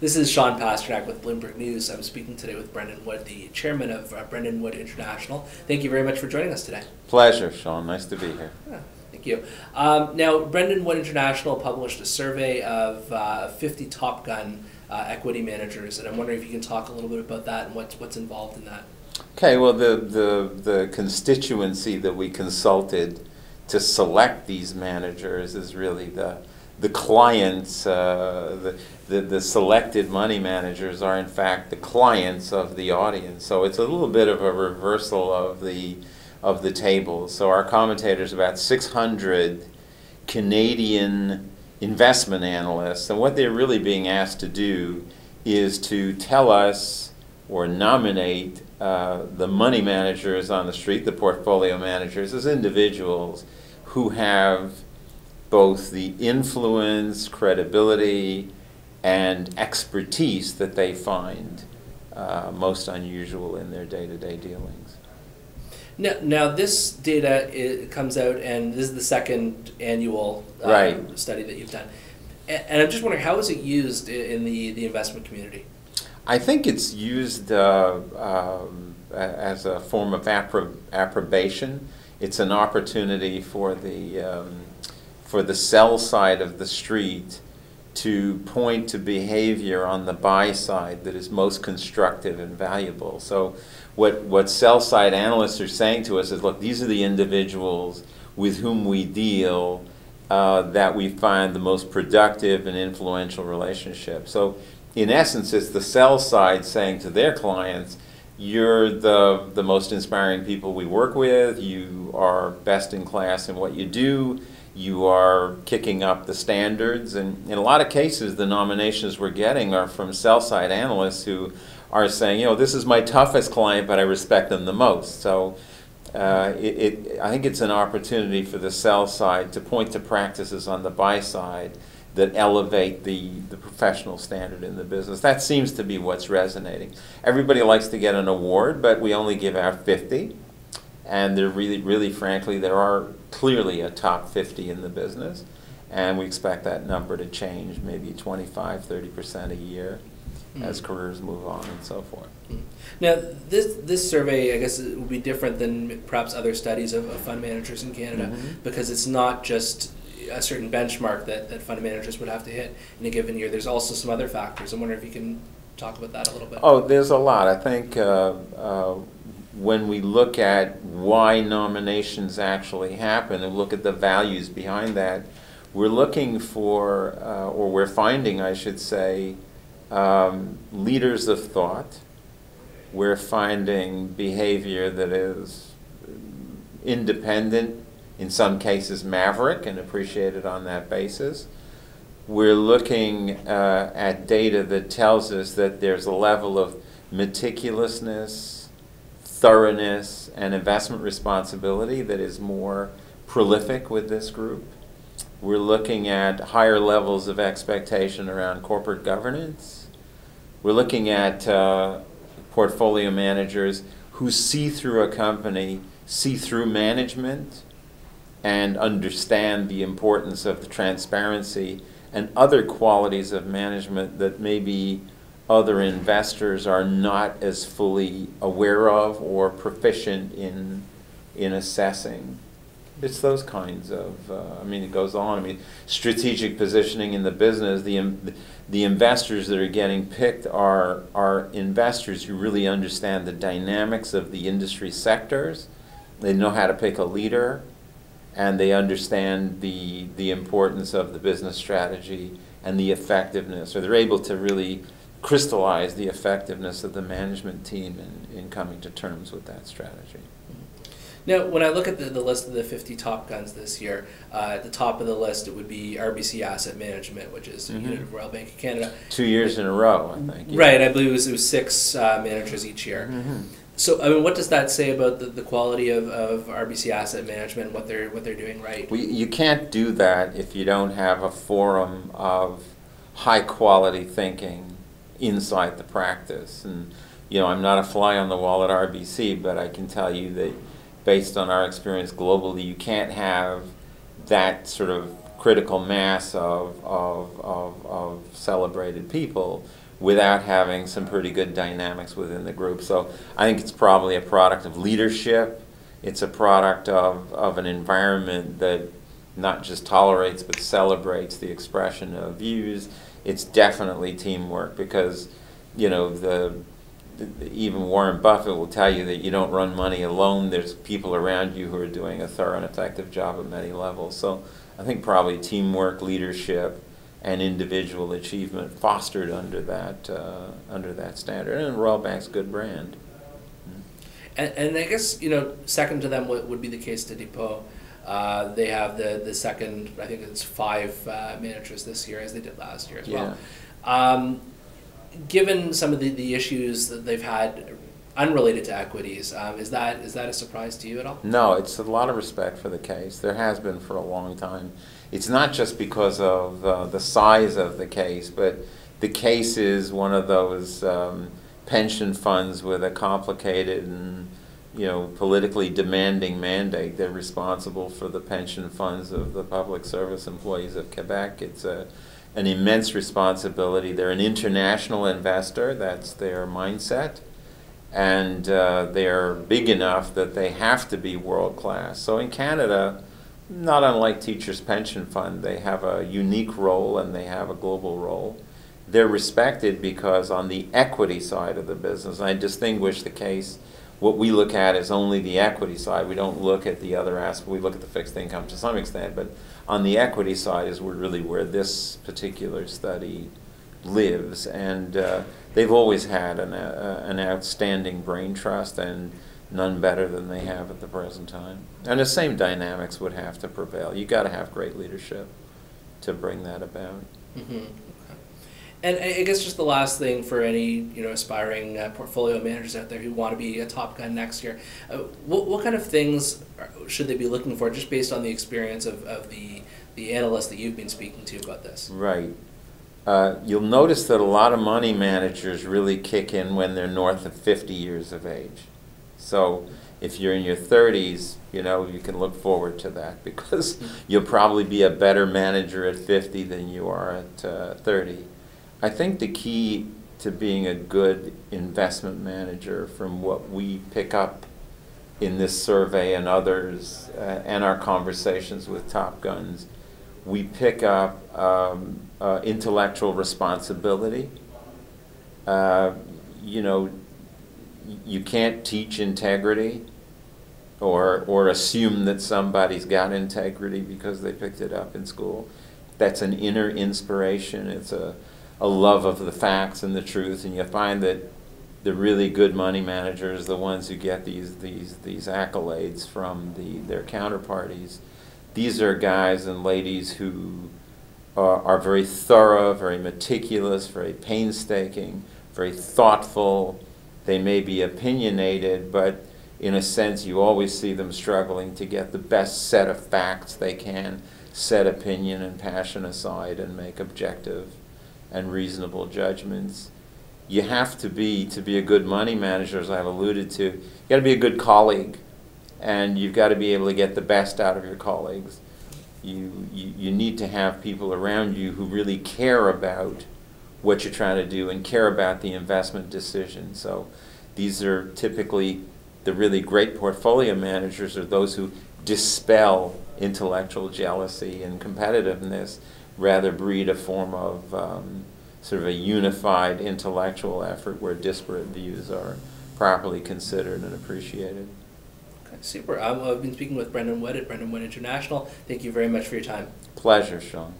This is Sean Pasternak with Bloomberg News. I'm speaking today with Brendan Wood, the chairman of Brendan Wood International. Thank you very much for joining us today. Pleasure, Sean. Nice to be here. Yeah, thank you. Now, Brendan Wood International published a survey of 50 Top Gun equity managers, and I'm wondering if you can talk a little bit about that and what's involved in that. Okay, well, the constituency that we consulted to select these managers is really the clients. The selected money managers are in fact the clients of the audience. So it's a little bit of a reversal of the table. So our commentators, about 600 Canadian investment analysts, and what they're really being asked to do is to tell us or nominate the money managers on the street, the portfolio managers, as individuals who have both the influence, credibility, and expertise that they find most unusual in their day-to-day dealings. Now this data comes out, and this is the second annual study that you've done. And I'm just wondering, how is it used in the investment community? I think it's used as a form of approbation. It's an opportunity for the sell side of the street to point to behavior on the buy side that is most constructive and valuable. So what sell side analysts are saying to us is, look, these are the individuals with whom we deal that we find the most productive and influential relationship. So in essence, it's the sell side saying to their clients, you're the most inspiring people we work with, you are best in class in what you do, you are kicking up the standards, and in a lot of cases the nominations we're getting are from sell-side analysts who are saying, you know, this is my toughest client, but I respect them the most. So I think it's an opportunity for the sell side to point to practices on the buy side that elevate the professional standard in the business. That seems to be what's resonating. Everybody likes to get an award, but we only give out 50. And there really frankly, there are clearly a top 50 in the business. And we expect that number to change maybe 25–30% a year as careers move on and so forth. Now, this survey, I guess, it will be different than perhaps other studies of fund managers in Canada, because it's not just a certain benchmark that fund managers would have to hit in a given year. There's also some other factors. I'm wondering if you can talk about that a little bit. Oh, there's a lot. I think when we look at why nominations actually happen and look at the values behind that, we're looking for, or we're finding, I should say, leaders of thought. We're finding behavior that is independent, in some cases maverick, and appreciated on that basis. We're looking at data that tells us that there's a level of meticulousness, thoroughness, and investment responsibility that is more prolific with this group. We're looking at higher levels of expectation around corporate governance. We're looking at portfolio managers who see through a company, see through management, and understand the importance of the transparency and other qualities of management that maybe other investors are not as fully aware of or proficient in assessing. It's those kinds of, I mean, it goes on. I mean, strategic positioning in the business, the investors that are getting picked are investors who really understand the dynamics of the industry sectors. They know how to pick a leader, and they understand the importance of the business strategy and the effectiveness, or they're able to really crystallize the effectiveness of the management team in coming to terms with that strategy. Now, when I look at the list of the 50 top guns this year, at the top of the list it would be RBC Asset Management, which is a unit of Royal Bank of Canada. 2 years in a row, I think. Yeah. Right, I believe it was 6 managers each year. So, I mean, what does that say about the quality of RBC Asset Management and what they're doing right? Well, you can't do that if you don't have a forum of high quality thinking inside the practice. And you know, I'm not a fly on the wall at RBC, but I can tell you that based on our experience globally, you can't have that sort of critical mass of celebrated people without having some pretty good dynamics within the group. So I think it's probably a product of leadership. It's a product of an environment that not just tolerates but celebrates the expression of views. It's definitely teamwork, because, you know, even Warren Buffett will tell you that you don't run money alone. There's people around you who are doing a thorough and effective job at many levels. So I think probably teamwork, leadership, and individual achievement fostered under that standard, and Royal Bank's good brand. And I guess, you know, second to them would be the case to Depot. They have the second, I think it's 5 managers this year, as they did last year as well. Given some of the issues that they've had unrelated to equities, is that a surprise to you at all? No, it's a lot of respect for the case. There has been for a long time. It's not just because of the size of the case, but the case is one of those pension funds with a complicated and, you know, politically demanding mandate. They're responsible for the pension funds of the public service employees of Quebec. It's an immense responsibility. They're an international investor. That's their mindset. And they're big enough that they have to be world class. So in Canada, not unlike Teachers' Pension Fund, they have a unique role and they have a global role. They're respected because on the equity side of the business, I distinguish the case, what we look at is only the equity side. We don't look at the other aspect. We look at the fixed income to some extent, but on the equity side is really where this particular study lives. And they've always had an outstanding brain trust, and none better than they have at the present time. And the same dynamics would have to prevail. You got to have great leadership to bring that about. Mm-hmm. Okay. And I guess just the last thing for any, you know, aspiring portfolio managers out there who want to be a top gun next year, what kind of things should they be looking for, just based on the experience of the analysts that you've been speaking to about this? Right. You'll notice that a lot of money managers really kick in when they're north of 50 years of age. So if you're in your 30s, you know, you can look forward to that, because you'll probably be a better manager at 50 than you are at 30. I think the key to being a good investment manager, from what we pick up in this survey and others, and our conversations with Top Guns, we pick up intellectual responsibility. You know, you can't teach integrity or assume that somebody's got integrity because they picked it up in school. That's an inner inspiration. It's a love of the facts and the truth, and you find that the really good money managers, the ones who get these accolades from their counterparties, these are guys and ladies who are very thorough, very meticulous, very painstaking, very thoughtful. They may be opinionated, but in a sense you always see them struggling to get the best set of facts they can, set opinion and passion aside, and make objective and reasonable judgments. You have to be a good money manager, as I've alluded to, you got to be a good colleague, and you've got to be able to get the best out of your colleagues. You need to have people around you who really care about what you're trying to do and care about the investment decision. So these are typically the really great portfolio managers, are those who dispel intellectual jealousy and competitiveness, rather breed a form of sort of a unified intellectual effort where disparate views are properly considered and appreciated. Okay, super. I've been speaking with Brendan Wood at Brendan Wood International. Thank you very much for your time. Pleasure, Sean.